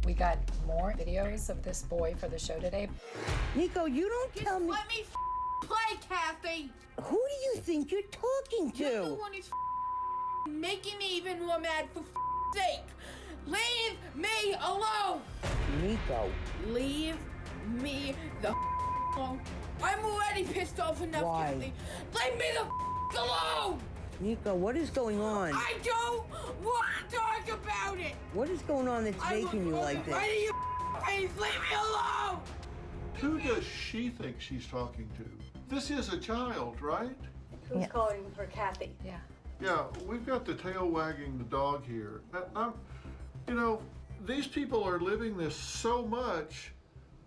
We got more videos of this boy for the show today. Nico, you don't tell me. Let me play, Kathy. Who do you think you're talking to? You're the one who's making me even more mad for sake. Leave me alone. Nico. Leave me the alone. I'm already pissed off enough, Why? Kathy. Leave me the alone. Nico, what is going on? I don't want to talk about it. What is going on that's making you like this? Why do you please leave me alone? Who does she think she's talking to? This is a child, right? Who's calling her Kathy? Yeah. Yeah, we've got the tail wagging the dog here. You know, these people are living this so much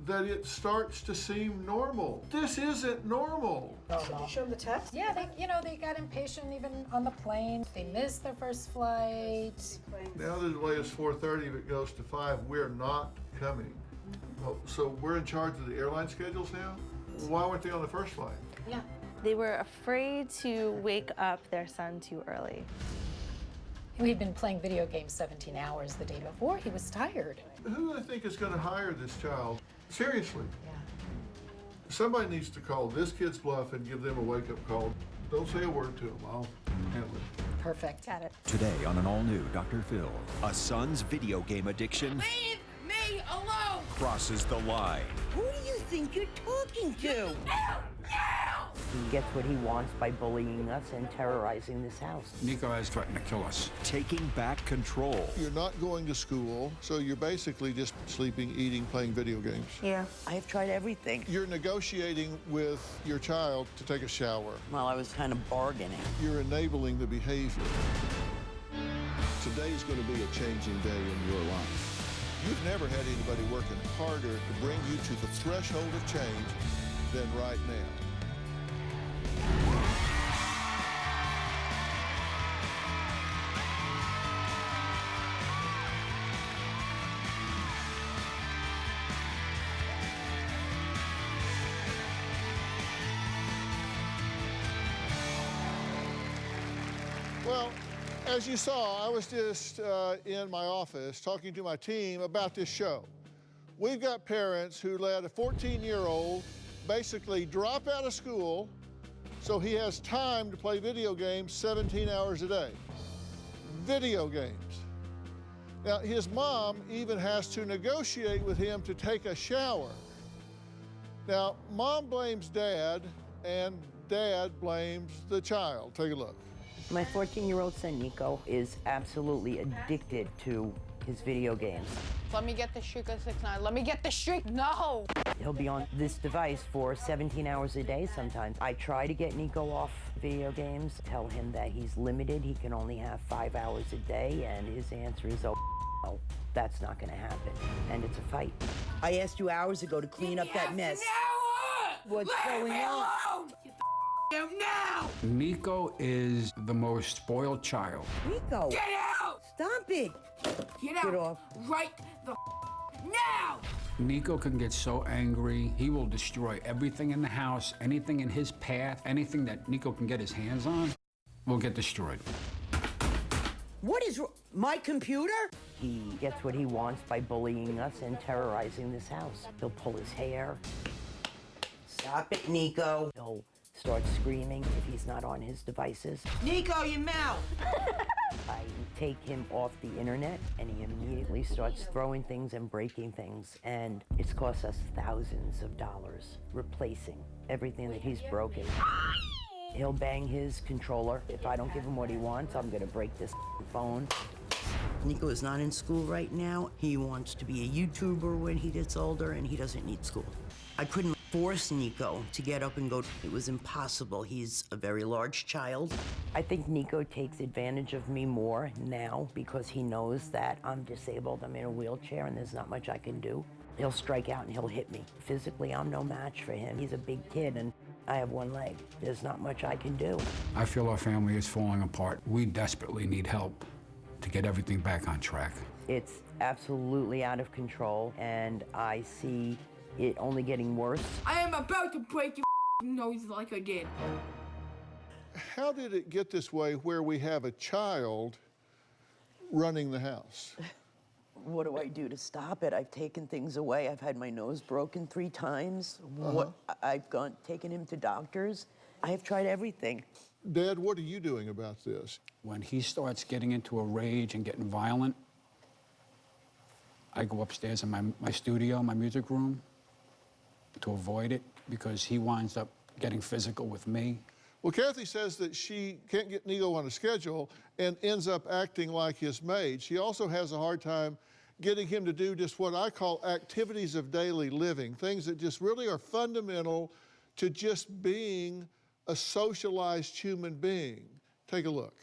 that it starts to seem normal. This isn't normal. Did you show them the text? Yeah, they got impatient even on the plane. They missed their first flight. Now the delay is 4:30, if it goes to 5, we're not coming. Oh, so we're in charge of the airline schedules now? Why weren't they on the first flight? Yeah. They were afraid to wake up their son too early. We'd been playing video games 17 hours the day before. He was tired. Who do they think is going to hire this child? Seriously. Yeah. Somebody needs to call this kid's bluff and give them a wake-up call. Don't say a word to them. I'll handle it. Perfect. Got it. Today on an all-new Dr. Phil, a son's video game addiction Leave me alone. crosses the line. Who do you think you're talking to? No! He gets what he wants by bullying us and terrorizing this house. Nico has threatened to kill us. Taking back control. You're not going to school, so you're basically just sleeping, eating, playing video games. Yeah. I have tried everything. You're negotiating with your child to take a shower. Well, I was kind of bargaining. You're enabling the behavior. Today's going to be a changing day in your life. You've never had anybody working harder to bring you to the threshold of change than right now. Well, as you saw, I was just in my office talking to my team about this show. We've got parents who let a 14-year-old basically drop out of school so he has time to play video games 17 hours a day. Video games. Now, his mom even has to negotiate with him to take a shower. Now, mom blames dad, and dad blames the child. Take a look. My 14-year-old son, Nico, is absolutely addicted to his video games. Let me get the Streak 69. Let me get the Streak. No! He'll be on this device for 17 hours a day sometimes. I try to get Nico off video games, tell him that he's limited. He can only have 5 hours a day, and his answer is, oh, no, that's not gonna happen. And it's a fight. I asked you hours ago to clean up that mess. What's going on? Now! Nico is the most spoiled child. Nico, Get out! stop it. Get out! Get off. Right the now! Nico can get so angry, he will destroy everything in the house, anything in his path, anything that Nico can get his hands on will get destroyed. What is my computer? He gets what he wants by bullying us and terrorizing this house. He'll pull his hair. Stop it, Nico. He'll start screaming if he's not on his devices. Nico, your mouth! I take him off the internet, and he immediately starts throwing things and breaking things, and it's cost us thousands of dollars replacing everything that he's broken. He'll bang his controller. If I don't give him what he wants, I'm gonna break this phone. Nico is not in school right now. He wants to be a YouTuber when he gets older, and he doesn't need school. I couldn't force Nico to get up and go. It was impossible. He's a very large child. I think Nico takes advantage of me more now because he knows that I'm disabled, I'm in a wheelchair, and there's not much I can do. He'll strike out and he'll hit me. Physically, I'm no match for him. He's a big kid, and I have one leg. There's not much I can do. I feel our family is falling apart. We desperately need help to get everything back on track. It's absolutely out of control, and I see it only getting worse. I am about to break your nose like I did. How did it get this way where we have a child running the house? What do I do to stop it? I've taken things away. I've had my nose broken 3 times. I've taken him to doctors. I have tried everything. Dad, what are you doing about this? When he starts getting into a rage and getting violent, I go upstairs in my studio, my music room, to avoid it, because he winds up getting physical with me. Well, Kathy says that she can't get Nico on a schedule and ends up acting like his maid. She also has a hard time getting him to do just what I call activities of daily living, things that just really are fundamental to just being a socialized human being. Take a look.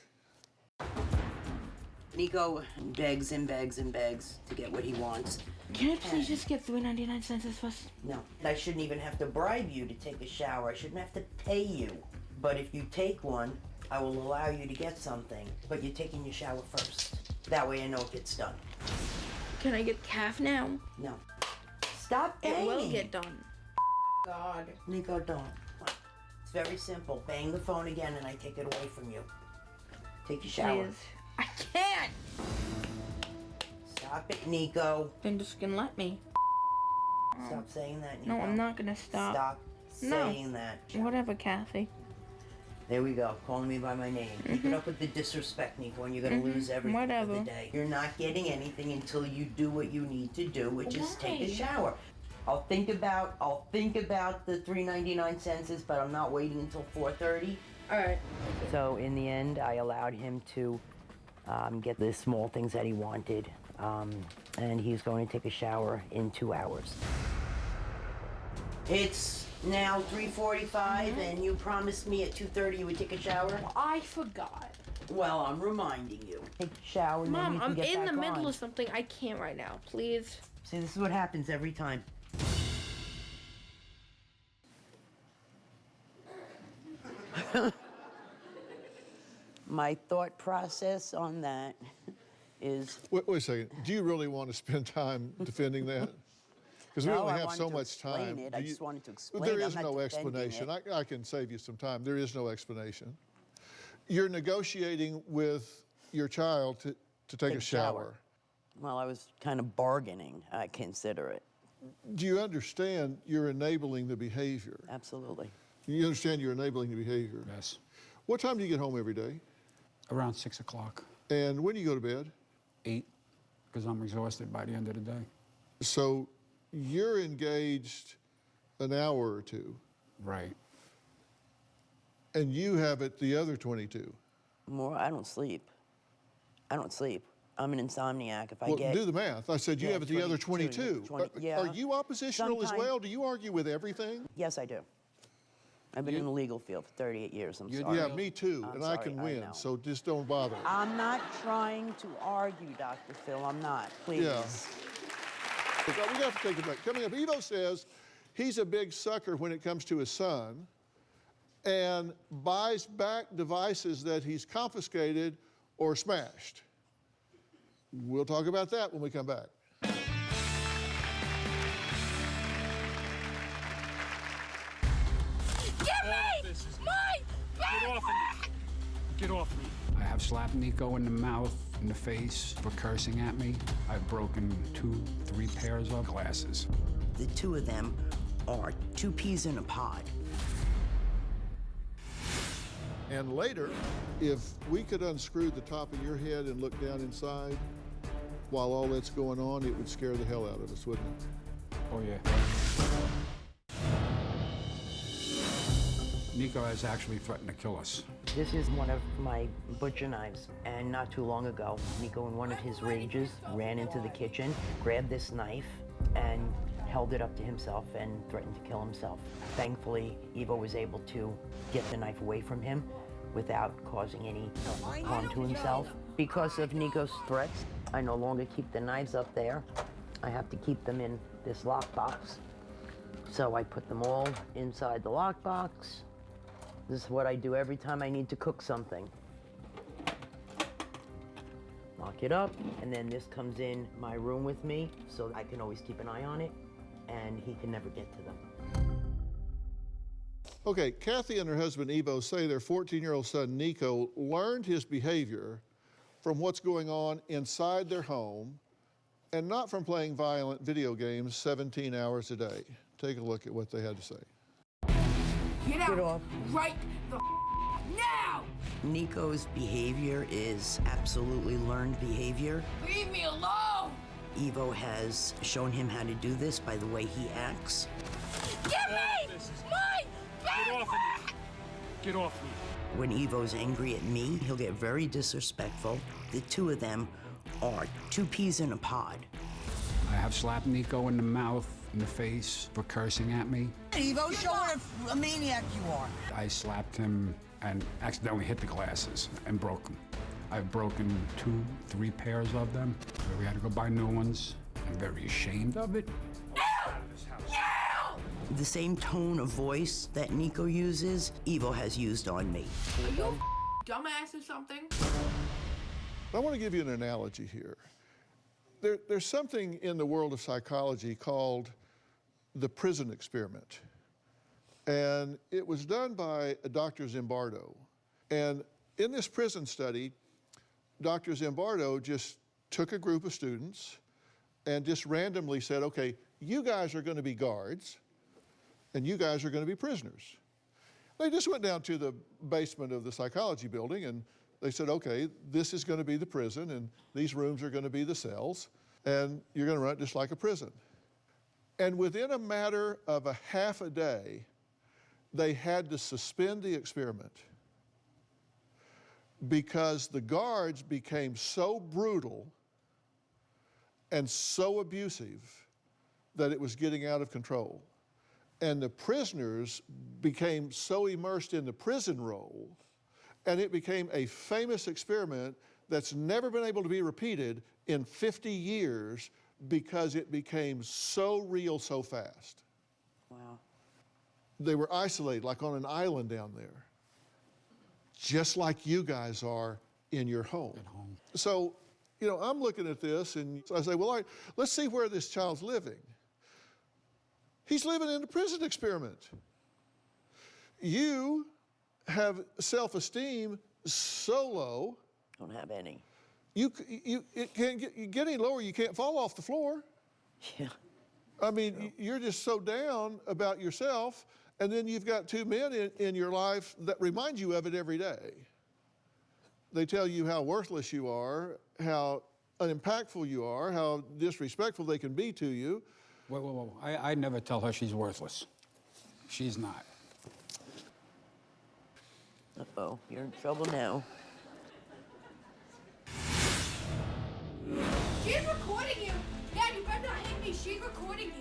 Nico begs and begs and begs to get what he wants. Can I please just get 3.99 sentences first? No, I shouldn't even have to bribe you to take a shower. I shouldn't have to pay you. But if you take one, I will allow you to get something. But you're taking your shower first. That way I know it gets done. Can I get calf now? No. Stop banging. It will get done. God. Nico, don't. It's very simple. Bang the phone again and I take it away from you. Take your shower. Please. I can't. Stop it, Nico. Then just gonna let me. Stop saying that, Nico. No, I'm not gonna stop. Stop saying that. Whatever, Kathy. There we go, calling me by my name. Keep it up with the disrespect, Nico, and you're gonna lose everything for the day. You're not getting anything until you do what you need to do, which is take a shower. I'll think about the 3.99 sentences, but I'm not waiting until 4:30. All right. So in the end, I allowed him to get the small things that he wanted, and he's going to take a shower in 2 hours. It's now 3:45, and you promised me at 2:30 you would take a shower? I forgot. Well, I'm reminding you. Take a shower and then Mom, you can I'm get in back the middle on. of something. I can't right now. Please. See, this is what happens every time. My thought process on that is... Wait a second. Do you really want to spend time defending that? Because we No, only I have wanted so to much time. explain it. I just wanted to explain There it. is I'm not no defending explanation. it. I can save you some time. There is no explanation. You're negotiating with your child to take a shower. Well, I was kind of bargaining, I consider it. Do you understand you're enabling the behavior? Absolutely. You understand you're enabling the behavior? Yes. What time do you get home every day? Around 6 o'clock. And when do you go to bed? 8, because I'm exhausted by the end of the day. So you're engaged an hour or two. Right. And you have it the other 22. More, I don't sleep. I don't sleep. I'm an insomniac. If I Well, get... do the math. I said you have it the other 22. 20, yeah. Are you oppositional as Sometime- well? Do you argue with everything? Yes, I do. I've been in the legal field for 38 years. I'm sorry. Yeah, me too. I'm and I sorry, can I win, know. so just don't bother. I'm not trying to argue, Dr. Phil. I'm not. Please. Yeah. So we got to take it back. Coming up, Evo says he's a big sucker when it comes to his son and buys back devices that he's confiscated or smashed. We'll talk about that when we come back. Give me my back! Get off me. I have slapped Nico in the mouth, in the face for cursing at me. I've broken 2, 3 pairs of glasses. The two of them are 2 peas in a pod. And later, if we could unscrew the top of your head and look down inside while all that's going on, it would scare the hell out of us, wouldn't it? Oh, yeah. Nico has actually threatened to kill us. This is one of my butcher knives, and not too long ago, Nico, in one of his rages, ran into the kitchen, grabbed this knife, and held it up to himself and threatened to kill himself. Thankfully, Evo was able to get the knife away from him without causing any harm to himself. Because of Nico's threats, I no longer keep the knives up there. I have to keep them in this lockbox. So I put them all inside the lockbox. This is what I do every time I need to cook something. Lock it up, and then this comes in my room with me, so I can always keep an eye on it, and he can never get to them. Okay, Kathy and her husband Evo say their 14-year-old son Nico learned his behavior from what's going on inside their home and not from playing violent video games 17 hours a day. Take a look at what they had to say. Get out Get off. right the now! Nico's behavior is absolutely learned behavior. Leave me alone! Evo has shown him how to do this by the way he acts. Give me my backpack! Get off me. When Evo's angry at me, he'll get very disrespectful. The two of them are two peas in a pod. I have slapped Nico in the mouth, in the face for cursing at me. Evo, show what a maniac you are. I slapped him and accidentally hit the glasses and broke them. I've broken 2, 3 pairs of them. So we had to go buy new ones. I'm very ashamed of it. The same tone of voice that Nico uses, Evo has used on me. Are you a dumbass or something? I want to give you an analogy here. There's something in the world of psychology called the prison experiment. And it was done by Dr. Zimbardo. And in this prison study, Dr. Zimbardo just took a group of students and just randomly said, okay, you guys are going to be guards, and you guys are going to be prisoners. They just went down to the basement of the psychology building and they said, okay, this is going to be the prison and these rooms are going to be the cells and you're going to run it just like a prison. And within a matter of a half a day, they had to suspend the experiment because the guards became so brutal and so abusive that it was getting out of control. And the prisoners became so immersed in the prison role, and it became a famous experiment that's never been able to be repeated in 50 years because it became so real so fast. Wow. They were isolated, like on an island down there, just like you guys are in your home. At home. So, you know, I'm looking at this and I say, well, all right, let's see where this child's living. He's living in a prison experiment. You have self-esteem so low. Don't have any. It can't you get any lower, you can't fall off the floor. Yeah. I mean, you're just so down about yourself, and then you've got 2 men in your life that remind you of it every day. They tell you how worthless you are, how unimpactful you are, how disrespectful they can be to you. Whoa. I never tell her she's worthless. She's not. Uh-oh, you're in trouble now. She's recording you! Dad, you better not hit me. She's recording you.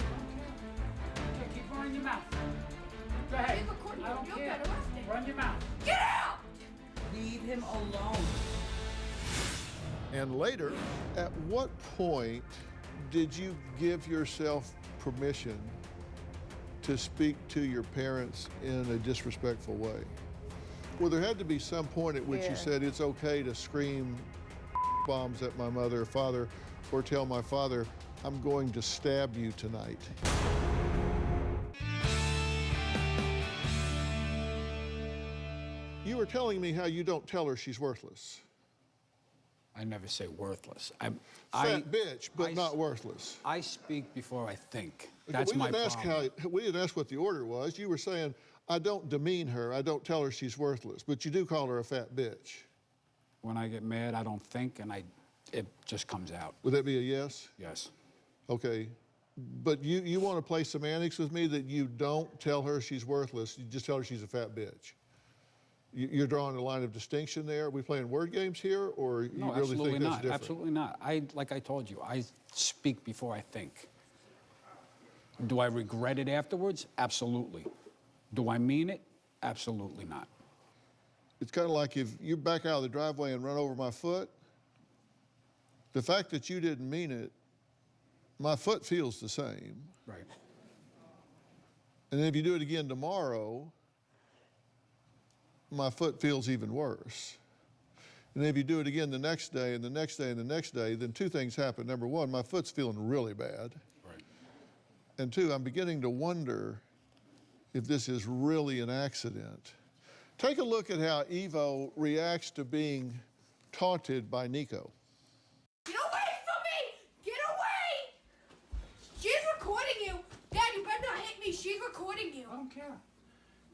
Okay, keep running your mouth. Go ahead. She's recording you. I don't You'll care. get arrested. Run your mouth. Get out! Leave him alone. And later, at what point did you give yourself permission to speak to your parents in a disrespectful way? Well, there had to be some point at which you said it's okay to scream bombs at my mother or father, or tell my father, I'm going to stab you tonight. You were telling me how you don't tell her she's worthless. I never say worthless. Fat bitch, but not worthless. I speak before I think. That's my problem. We didn't ask what the order was. You were saying, I don't demean her. I don't tell her she's worthless. But you do call her a fat bitch. When I get mad, I don't think, and it just comes out. Would that be a yes? Yes. Okay. But you want to play semantics with me that you don't tell her she's worthless. You just tell her she's a fat bitch. You're drawing a line of distinction there. Are we playing word games here, or you No, really think that's not. different? Absolutely not. Like I told you, I speak before I think. Do I regret it afterwards? Absolutely. Do I mean it? Absolutely not. It's kind of like if you back out of the driveway and run over my foot, the fact that you didn't mean it, my foot feels the same. Right. And then if you do it again tomorrow, my foot feels even worse. And if you do it again the next day and the next day and the next day, then two things happen. Number one, my foot's feeling really bad. Right. And two, I'm beginning to wonder if this is really an accident. Take a look at how Evo reacts to being taunted by Nico. Get away from me! Get away! recording you. I don't care.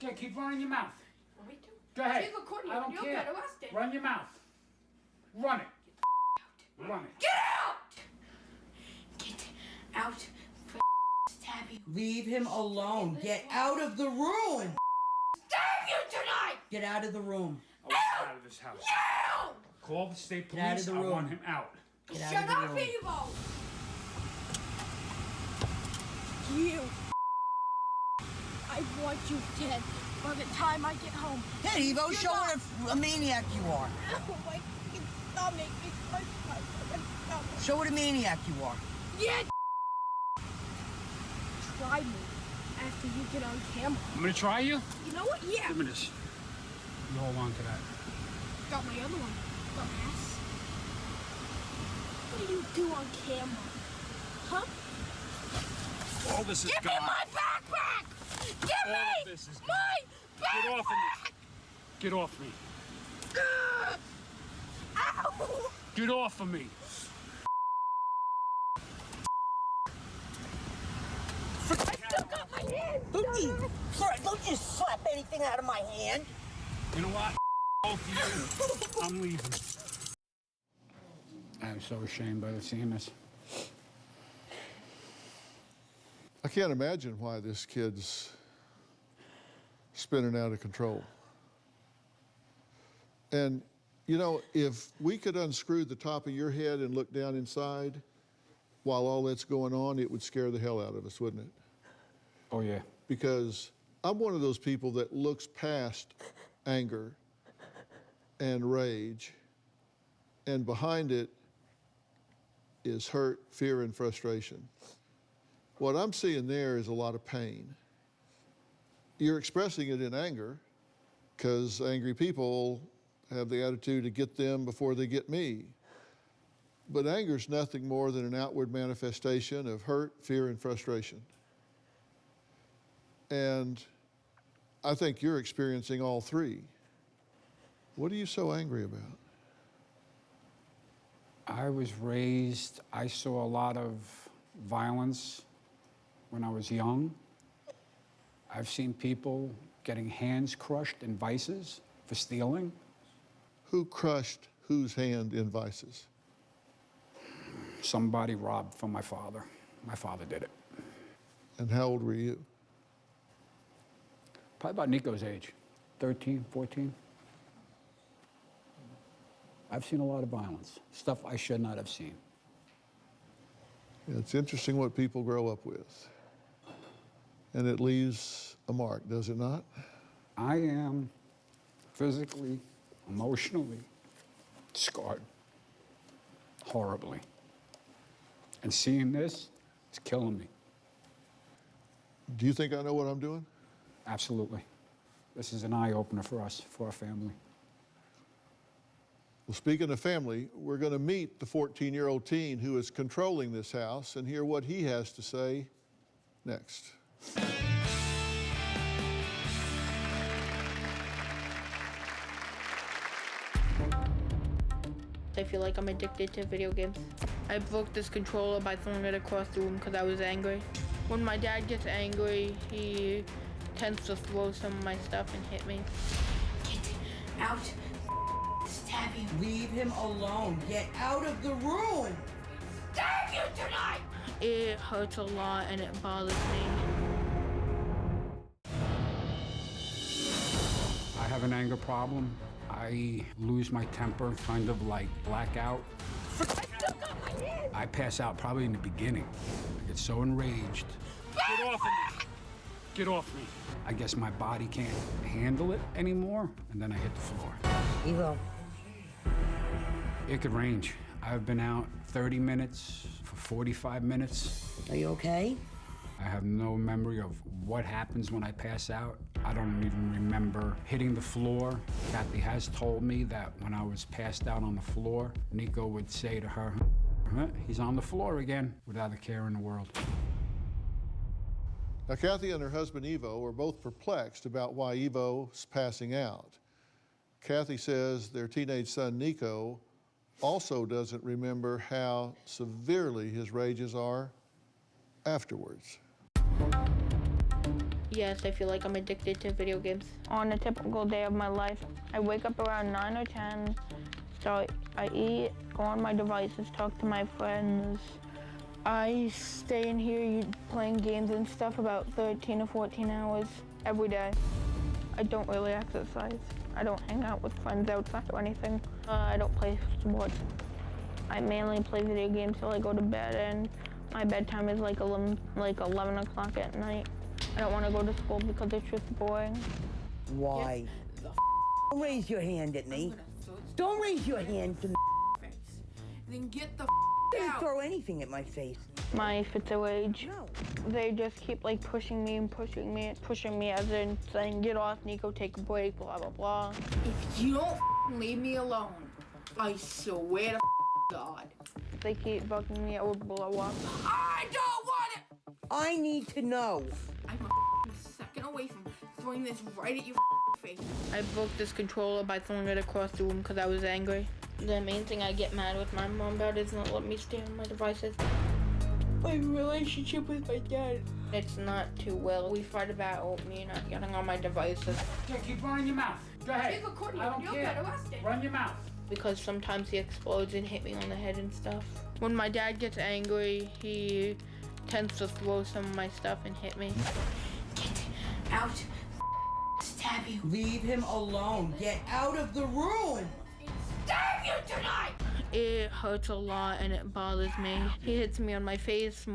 Okay, keep running your mouth. What are we doing? Go ahead. She's recording I you. don't You'll care. get arrested. Run your mouth. Run it. Run it. Get out! Get out. Stab you. Leave him alone. Get out of the room. Stab you tonight! Get out of the room. I want him out of this house. No! Call the state Get out of police. the I room. want him out. Get out Shut of the up, room. Evo! You. I want you dead by the time I get home. Hey, Evo, show what a maniac you are. Oh my stomach. It's my stomach. Show what a maniac you are. Yeah. Try me after you get on camera. I'm gonna try you. You know what? Yeah. Give me this. You hold on to that. Got my other one. Dumbass. What do you do on camera? Huh? All this is Give gone. me my backpack! Give All me of this is my Get off of backpack! me. Get off me. Ow! Get off of me. I still got my hand! Don't you slap anything out of my hand. You know what? Both of you. I'm leaving. I'm so ashamed by seeing this. I can't imagine why this kid's spinning out of control. And, you know, if we could unscrew the top of your head and look down inside while all that's going on, it would scare the hell out of us, wouldn't it? Oh, yeah. Because I'm one of those people that looks past anger and rage, and behind it is hurt, fear, and frustration. What I'm seeing there is a lot of pain. You're expressing it in anger, because angry people have the attitude to get them before they get me. But anger's nothing more than an outward manifestation of hurt, fear, and frustration. And I think you're experiencing all three. What are you so angry about? I was raised, I saw a lot of violence when I was young. I've seen people getting hands crushed in vices for stealing. Who crushed whose hand in vices? Somebody robbed from my father. My father did it. And how old were you? Probably about Nico's age, 13, 14. I've seen a lot of violence, stuff I should not have seen. Yeah, it's interesting what people grow up with. And it leaves a mark, does it not? I am physically, emotionally scarred horribly. And seeing this, it's killing me. Do you think I know what I'm doing? Absolutely. This is an eye-opener for us, for our family. Well, speaking of family, we're going to meet the 14-year-old teen who is controlling this house and hear what he has to say next. I feel like I'm addicted to video games. I broke this controller by throwing it across the room because I was angry. When my dad gets angry, he tends to throw some of my stuff and hit me. Get out. Stab you. Leave him alone. Get out of the room. Stab you tonight! It hurts a lot and it bothers me. I have an anger problem. I lose my temper, kind of like blackout. I pass out probably in the beginning. I get so enraged. Get off of me! Get off me! I guess my body can't handle it anymore, and then I hit the floor. Evo. It could range. I've been out 30 minutes for 45 minutes. Are you okay? I have no memory of what happens when I pass out. I don't even remember hitting the floor. Kathy has told me that when I was passed out on the floor, Nico would say to her, "Huh, he's on the floor again," without a care in the world. Now, Kathy and her husband, Evo, are both perplexed about why Evo's passing out. Kathy says their teenage son, Nico, also doesn't remember how severely his rages are afterwards. Yes, I feel like I'm addicted to video games. On a typical day of my life, I wake up around 9 or 10, I eat, go on my devices, talk to my friends. I stay in here playing games and stuff about 13 or 14 hours every day. I don't really exercise. I don't hang out with friends outside or anything. I don't play sports. I mainly play video games till I go to bed, and my bedtime is like 11 o'clock at night. I don't want to go to school because it's just boring. Why? Don't raise your hand at me. Don't raise your hand to me. Then get the Don't throw anything at my face. My fits of rage. No. They just keep like pushing me as in saying, get off, Nico, take a break, blah, blah, blah. If you don't leave me alone, I swear to God. They keep bugging me, I will blow up. I don't want it! I need to know. I'm a second away from throwing this right at your face. I broke this controller by throwing it across the room because I was angry. The main thing I get mad with my mom about is not letting me stay on my devices. My relationship with my dad, it's not too well. We fight about me not getting on my devices. Okay, keep running your mouth. Go ahead. Keep recording, I don't you'll care. get arrested. Run your mouth. Because sometimes he explodes and hit me on the head and stuff. When my dad gets angry, he tends to throw some of my stuff and hit me. Get out. Stab you. Leave him alone. Get out of the room. Stab you tonight! It hurts a lot and it bothers me. He hits me on my face.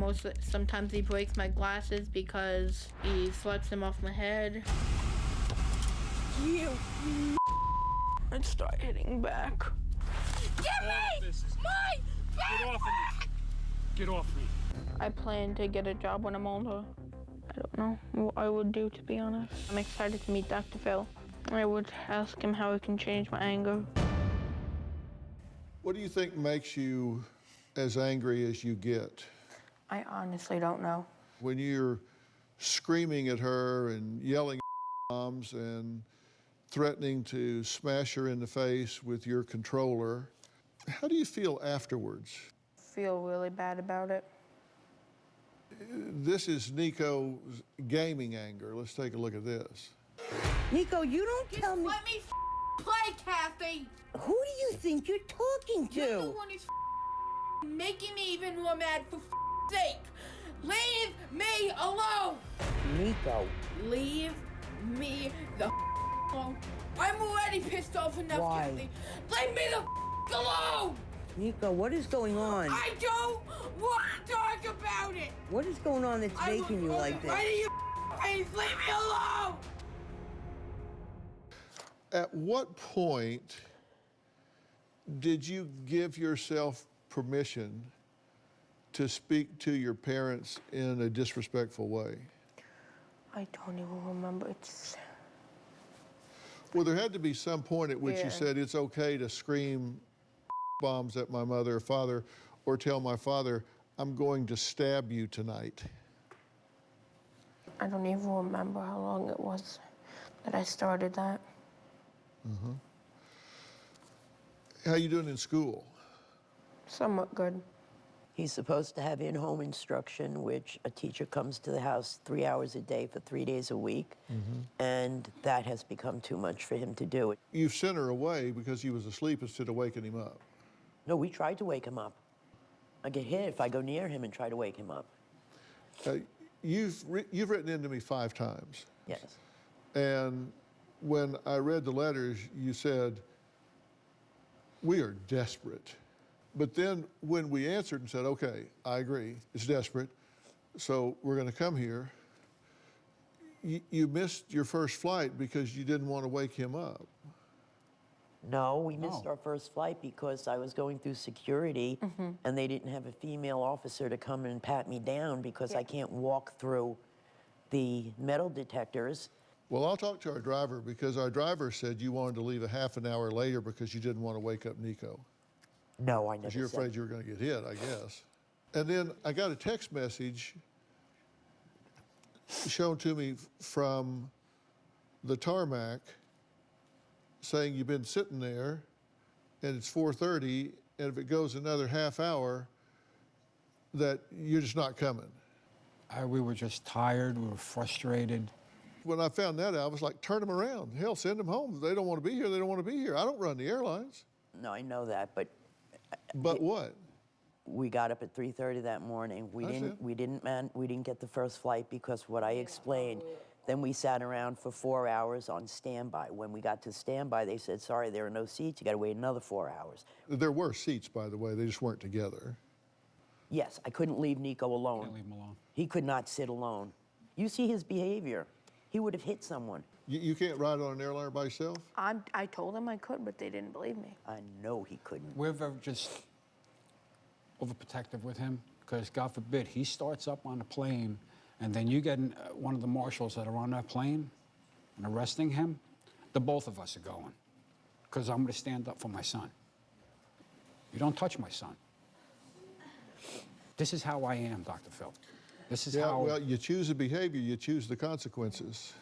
Sometimes he breaks my glasses because he slaps them off my head. You and start hitting back. Give me my Get off of me. Get off me. I plan to get a job when I'm older. I don't know what I would do, to be honest. I'm excited to meet Dr. Phil. I would ask him how he can change my anger. What do you think makes you as angry as you get? I honestly don't know. When you're screaming at her and yelling at moms and threatening to smash her in the face with your controller, how do you feel afterwards? Feel really bad about it. This is Nico's gaming anger. Let's take a look at this. Nico, you don't tell me. Let me play, Kathy. Who do you think you're talking to? You're the one who's making me even more mad for sake. Leave me alone. Nico. Leave me the alone. I'm already pissed off enough, Why? Kathy. Leave me the alone. Nico, what is going on? I don't want to talk about it. What is going on that's making you like this? Right in your face. Leave me alone. At what point did you give yourself permission to speak to your parents in a disrespectful way? I don't even remember. It's... Well, there had to be some point at which you said it's okay to scream bombs at my mother or father, or tell my father, I'm going to stab you tonight. I don't even remember how long it was that I started that. Mm-hmm. How you doing in school? Somewhat good. He's supposed to have in-home instruction, which a teacher comes to the house 3 hours a day for 3 days a week, and that has become too much for him to do. You've sent her away because he was asleep instead of waking him up. No, we tried to wake him up. I get hit if I go near him and try to wake him up. You've written into me 5 times. Yes. And when I read the letters, you said, we are desperate. But then when we answered and said, okay, I agree, it's desperate, so we're going to come here, you missed your first flight because you didn't want to wake him up. No, we missed our first flight because I was going through security and they didn't have a female officer to come and pat me down because I can't walk through the metal detectors. Well, I'll talk to our driver because our driver said you wanted to leave a half an hour later because you didn't want to wake up Nico. No, I never Because you're afraid you were going to get hit, I guess. And then I got a text message shown to me from the tarmac saying you've been sitting there and it's 4:30, and if it goes another half hour, that you're just not coming. We were just tired, we were frustrated. when I found that out, I was like, turn them around. Hell, send them home. If they don't want to be here, they don't want to be here. I don't run the airlines. No, I know that, but But what? we got up at 3:30 that morning. We didn't get the first flight because what I explained. Then we sat around for 4 hours on standby. When we got to standby, they said, sorry, there are no seats. You got to wait another 4 hours. There were seats, by the way. They just weren't together. Yes, I couldn't leave Nico alone. Can't leave him alone. He could not sit alone. You see his behavior. He would have hit someone. You can't ride on an airliner by yourself? I told them I could, but they didn't believe me. I know he couldn't. We're just overprotective with him because, God forbid, he starts up on a plane and then you get one of the marshals that are on that plane and arresting him, the both of us are going because I'm going to stand up for my son. You don't touch my son. This is how I am, Dr. Phil. This is how... Well, you choose the behavior, you choose the consequences.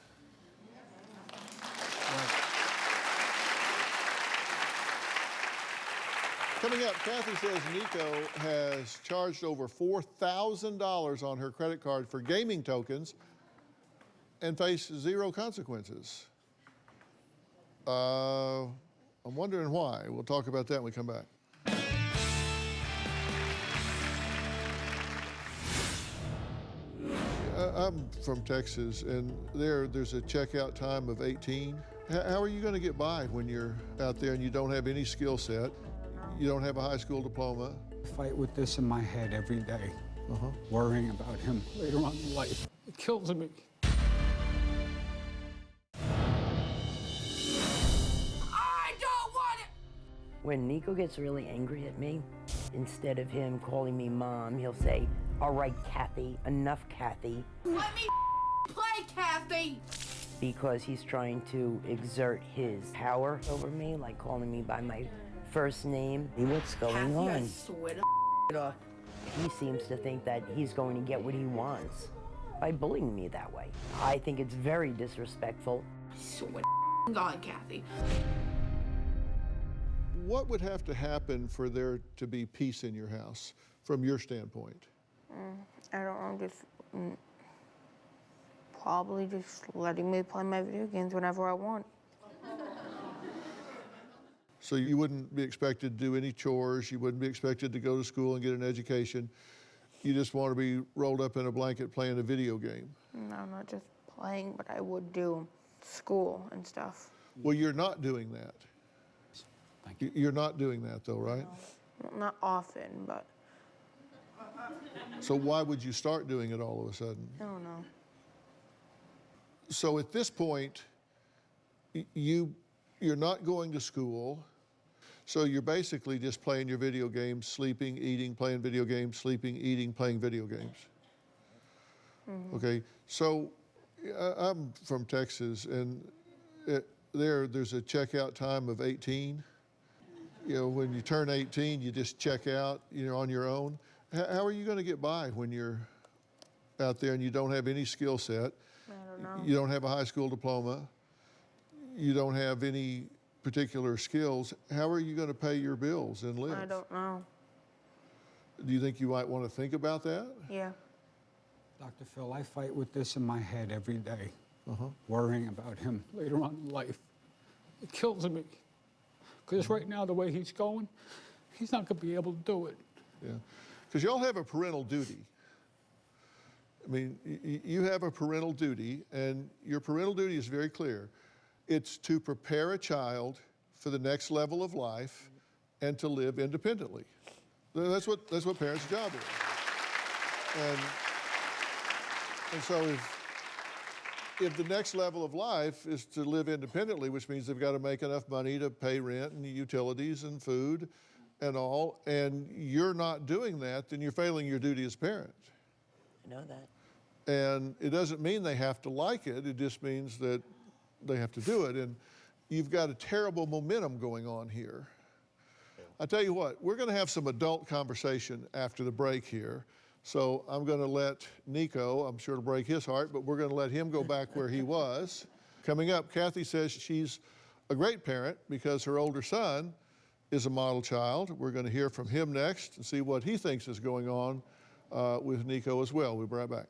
Coming up, Kathy says Nico has charged over $4,000 on her credit card for gaming tokens and faced zero consequences. I'm wondering why. We'll talk about that when we come back. I'm from Texas, and there's a checkout time of 18. How are you going to get by when you're out there and you don't have any skill set? You don't have a high school diploma? I fight with this in my head every day, worrying about him later on in life. It kills me. I don't want it! When Nico gets really angry at me, instead of him calling me Mom, he'll say, all right, Kathy, enough, Kathy. Let me play, Kathy! Because he's trying to exert his power over me, like calling me by my first name. What's going Kathy, I on? swear to It off. He seems to think that he's going to get what he wants by bullying me that way. I think it's very disrespectful. I swear to God, Kathy. What would have to happen for there to be peace in your house, from your standpoint? I don't know, just probably just letting me play my video games whenever I want. So you wouldn't be expected to do any chores, you wouldn't be expected to go to school and get an education. You just want to be rolled up in a blanket playing a video game. No, not just playing, but I would do school and stuff. Well, you're not doing that. Thank you. You're not doing that though, right? No, not often, but So why would you start doing it all of a sudden? I don't know. So at this point, you're not going to school, so you're basically just playing your video games, sleeping, eating, playing video games, sleeping, eating, playing video games. Okay, so I'm from Texas, and there's a checkout time of 18. You know, when you turn 18, you just check out, on your own. How are you going to get by when you're out there and you don't have any skill set? I don't know. You don't have a high school diploma. You don't have any particular skills. How are you going to pay your bills and live? I don't know. Do you think you might want to think about that? Yeah. Dr. Phil, I fight with this in my head every day, worrying about him later on in life. It kills me. Because right now, the way he's going, he's not going to be able to do it. Yeah. Because y'all have a parental duty. I mean, you have a parental duty, and your parental duty is very clear. It's to prepare a child for the next level of life and to live independently. That's what parents' job is. And so if the next level of life is to live independently, which means they've got to make enough money to pay rent and utilities and food and all, and you're not doing that, then you're failing your duty as a parent. I know that. And it doesn't mean they have to like it, it just means that they have to do it. And you've got a terrible momentum going on here. I tell you what, we're going to have some adult conversation after the break here. So I'm going to let Nico, I'm sure it'll break his heart, but we're going to let him go back where he was. Coming up, Kathy says she's a great parent because her older son is a model child. We're going to hear from him next and see what he thinks is going on with Nico as well. We'll be right back.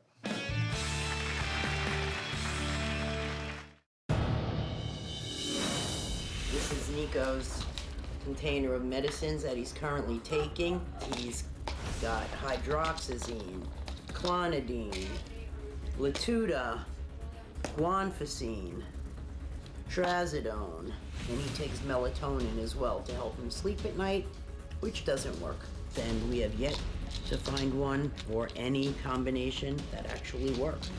This is Nico's container of medicines that he's currently taking. He's got hydroxyzine, clonidine, Latuda, guanfacine, trazodone, and he takes melatonin as well to help him sleep at night, which doesn't work. And we have yet to find one or any combination that actually works.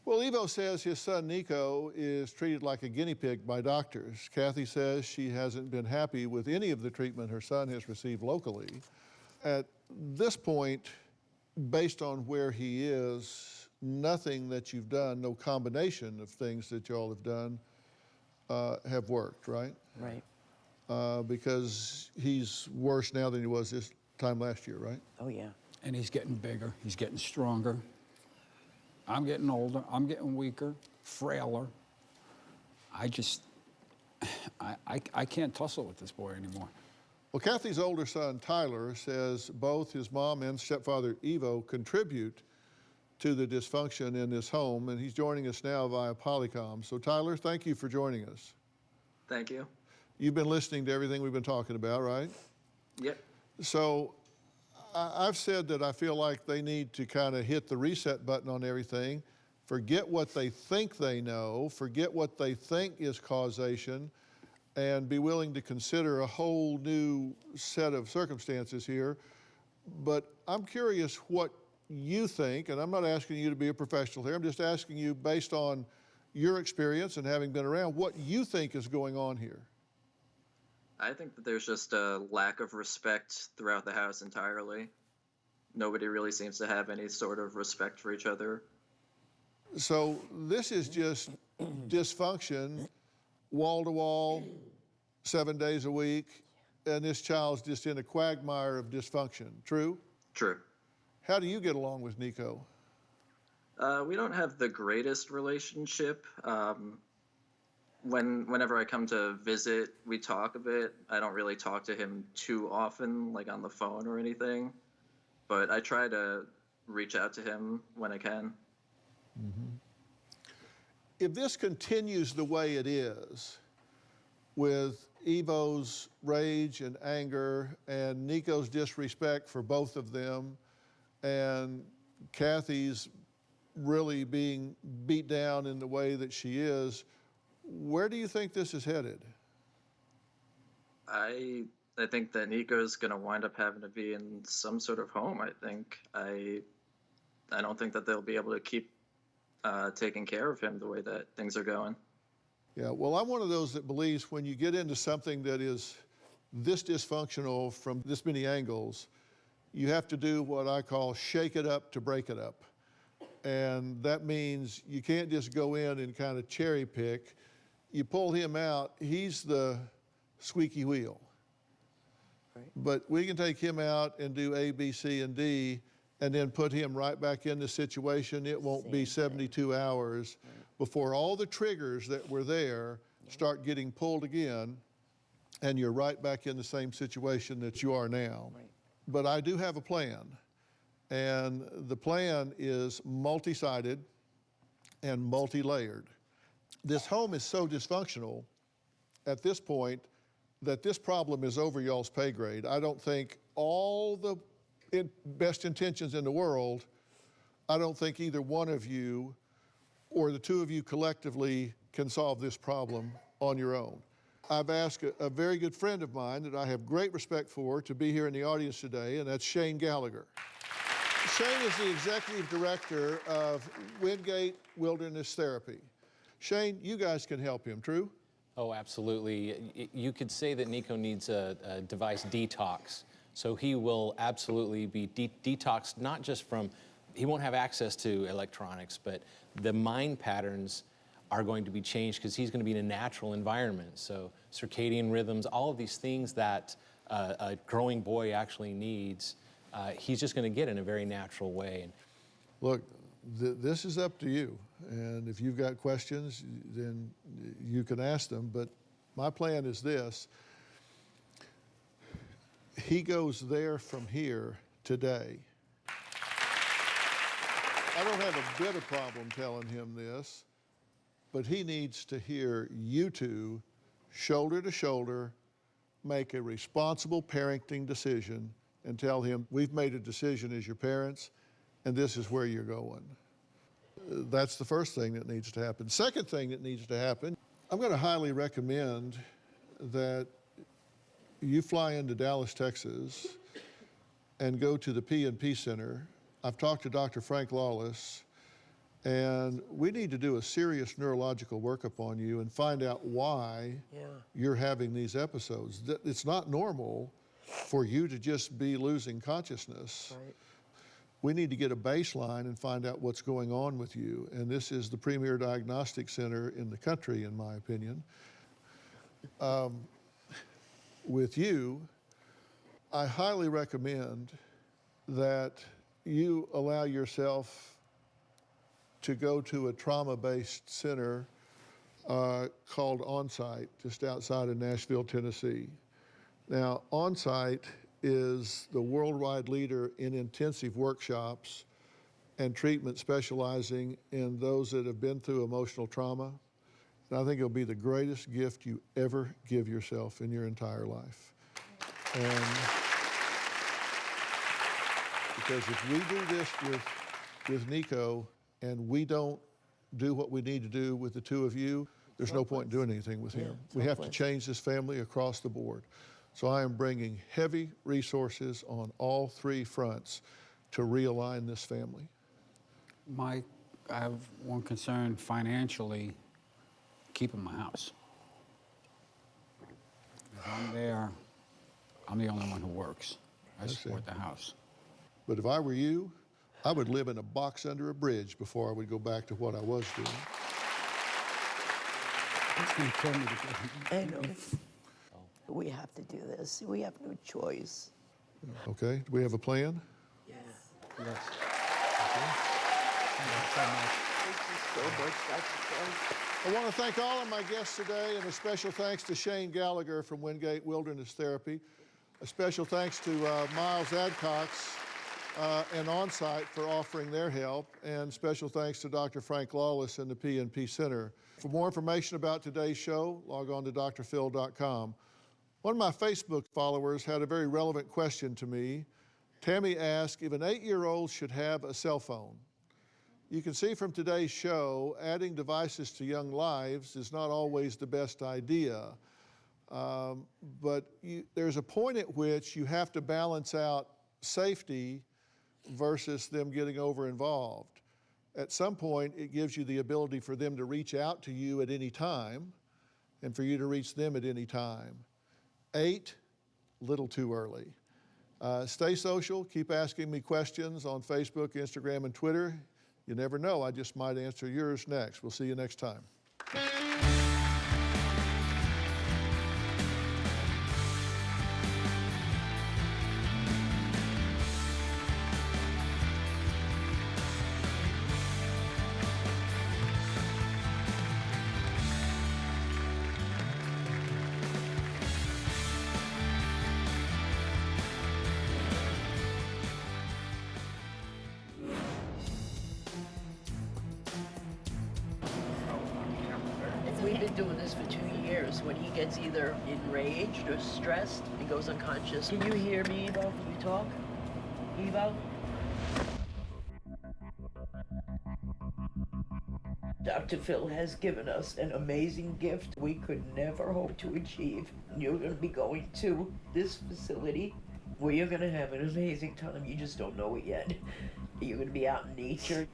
Well, Evo says his son Nico is treated like a guinea pig by doctors. Kathy says she hasn't been happy with any of the treatment her son has received locally. At this point, based on where he is, nothing that you've done, no combination of things that y'all have done have worked, right? Right. Because he's worse now than he was this time last year, right? Oh, yeah. And he's getting bigger, he's getting stronger. I'm getting older, I'm getting weaker, frailer. I can't tussle with this boy anymore. Well, Kathy's older son, Tyler, says both his mom and stepfather, Evo, contribute to the dysfunction in this home, and he's joining us now via Polycom. So, Tyler, thank you for joining us. Thank you. You've been listening to everything we've been talking about, right? Yep. So, I've said that I feel like they need to kind of hit the reset button on everything, forget what they think they know, forget what they think is causation, and be willing to consider a whole new set of circumstances here. But I'm curious what you think, and I'm not asking you to be a professional here, I'm just asking you based on your experience and having been around, what you think is going on here. I think that there's just a lack of respect throughout the house entirely. Nobody really seems to have any sort of respect for each other. So this is just dysfunction, wall to wall, 7 days a week, and this child's just in a quagmire of dysfunction, true? True. How do you get along with Nico? We don't have the greatest relationship. Whenever I come to visit, we talk a bit. I don't really talk to him too often, like on the phone or anything, but I try to reach out to him when I can. Mm-hmm. If this continues the way it is, with Evo's rage and anger and Nico's disrespect for both of them, and Kathy's really being beat down in the way that she is, where do you think this is headed? I think that Nico's going to wind up having to be in some sort of home, I think. I don't think that they'll be able to keep taking care of him the way that things are going. Yeah, well, I'm one of those that believes when you get into something that is this dysfunctional from this many angles, you have to do what I call shake it up to break it up. And that means you can't just go in and kind of cherry pick. You pull him out, he's the squeaky wheel. Right. But we can take him out and do A, B, C, and D, and then put him right back in the situation. It won't be 72 hours before all the triggers that were there start getting pulled again, and you're right back in the same situation that you are now. Right. But I do have a plan, and the plan is multi-sided and multi-layered. This home is so dysfunctional at this point that this problem is over y'all's pay grade. I don't think all the best intentions in the world, I don't think either one of you or the two of you collectively can solve this problem on your own. I've asked a very good friend of mine that I have great respect for to be here in the audience today, and that's Shane Gallagher. Shane is the executive director of Wingate Wilderness Therapy. Shane, you guys can help him, true? Oh, absolutely. You could say that Nico needs a device detox. So he will absolutely be detoxed, not just from, he won't have access to electronics, but the mind patterns are going to be changed because he's going to be in a natural environment. So circadian rhythms, all of these things that a growing boy actually needs, he's just going to get in a very natural way. Look, this is up to you. And if you've got questions, then you can ask them. But my plan is this. He goes there from here today. I don't have a bit of problem telling him this. but he needs to hear you two, shoulder to shoulder, make a responsible parenting decision and tell him, we've made a decision as your parents, and this is where you're going. That's the first thing that needs to happen. Second thing that needs to happen, I'm going to highly recommend that you fly into Dallas, Texas, and go to the P&P Center. I've talked to Dr. Frank Lawless, and we need to do a serious neurological workup on you and find out why you're having these episodes. It's not normal for you to just be losing consciousness. Right. We need to get a baseline and find out what's going on with you. And this is the premier diagnostic center in the country, in my opinion. With you, I highly recommend that you allow yourself to go to a trauma-based center called Onsite, just outside of Nashville, Tennessee. Now, Onsite is the worldwide leader in intensive workshops and treatment specializing in those that have been through emotional trauma. And I think it'll be the greatest gift you ever give yourself in your entire life. And because if we do this with Nico and we don't do what we need to do with the two of you, there's no point in doing anything with him. We have to change this family across the board. So I am bringing heavy resources on all three fronts to realign this family. Mike, I have one concern financially, keeping my house. If I'm there, I'm the only one who works. I support the house. But if I were you, I would live in a box under a bridge before I would go back to what I was doing. It's gonna kill me to I know. We have to do this. We have no choice. Okay, do we have a plan? Yes. Yes. I want to thank all of my guests today, and a special thanks to Shane Gallagher from Wingate Wilderness Therapy. A special thanks to Miles Adcox and Onsite for offering their help, and special thanks to Dr. Frank Lawless and the P&P Center. For more information about today's show, log on to drphil.com. One of my Facebook followers had a very relevant question to me. Tammy asked if an 8-year-old should have a cell phone. You can see from today's show, adding devices to young lives is not always the best idea. But there's a point at which you have to balance out safety versus them getting over-involved. At some point, it gives you the ability for them to reach out to you at any time and for you to reach them at any time. 8, little too early. Stay social, keep asking me questions on Facebook, Instagram, and Twitter. You never know, I just might answer yours next. We'll see you next time. We've been doing this for 2 years. When he gets either enraged or stressed, he goes unconscious. Can you hear me, Evo? Can you talk? Evo? Dr. Phil has given us an amazing gift we could never hope to achieve. You're going to be going to this facility where you're going to have an amazing time. You just don't know it yet. You're going to be out in nature.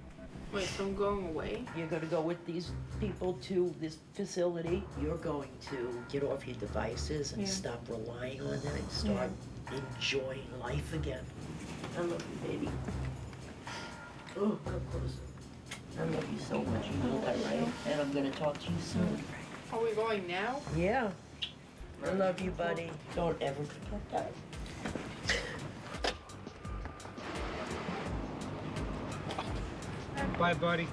Wait, so I'm going away? You're going to go with these people to this facility. You're going to get off your devices and stop relying on them and start enjoying life again. I love you, baby. Oh, come closer. I love you so much. You know that, right? And I'm going to talk to you soon. Are we going now? Yeah. I love you, buddy. Don't ever forget that. Bye, buddy.